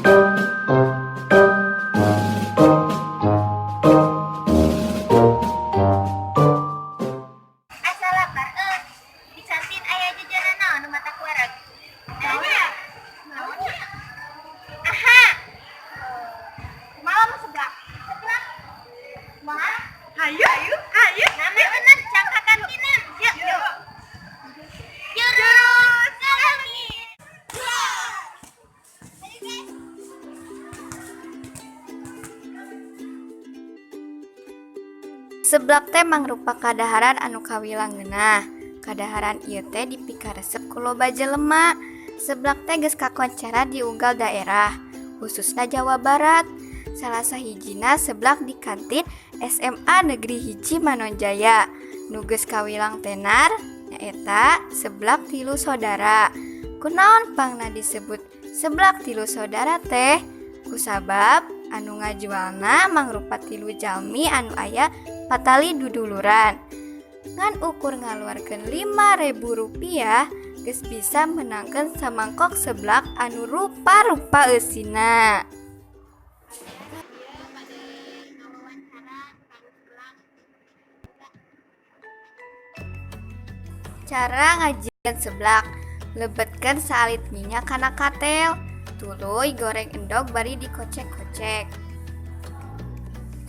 Asa lapar, di kantin aya jajanan naon nu mata kuarag? Naon ya? Naon ya? Aha. Malam sebelah. Sebelah. Mah? Hayu, hayu, hayu. Nama bener cangka kantina. Yuk, yuk. Jurus Selami. Seblak teh mangrupa kadaharan anu kawilang ngeunah. Kadaharan ieu teh dipikaresep ku loba jelema. Seblak teh geus kakoncara di unggal daerah, khususna Jawa Barat. Salah sahijina seblak di kantin SMA Negeri 1 Manonjaya. Nu geus kawilang tenar nyaeta seblak tilu sodara. Kunaon pangna disebut seblak tilu sodara teh? Kusabab anu ngajualna mangrupa tilu jalmi anu aya patali duduluran. Ngan ukur ngaluarkeun Rp5.000 geus bisa menangkeun samangkok seblak anu rupa-rupa eusina. Cara ngajieun seblak: lebetkeun saalit minyak kana katel, tuluy goreng endog bari dikocek-kocek.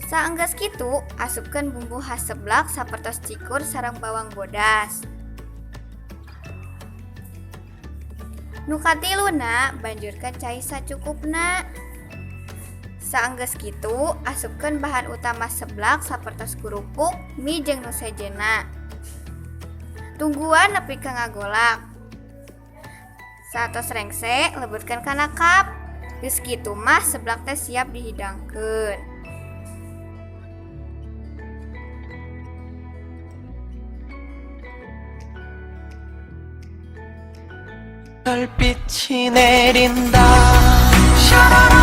Saenggeus kitu, asupkeun bumbu khas seblak sapertos cikur sareng bawang bodas. Nu katiluna, banjurkeun cai sacukupna. Saenggeus kitu, asupkeun bahan utama seblak sapertos kerupuk, mie jeung nu sejenna. Tungguan nepi ka ngagolak. Satos rengse, lebetkeun kana cup. Geus kitu mah seblak teh siap dihidangkeun. 별빛이 내린다 샤라라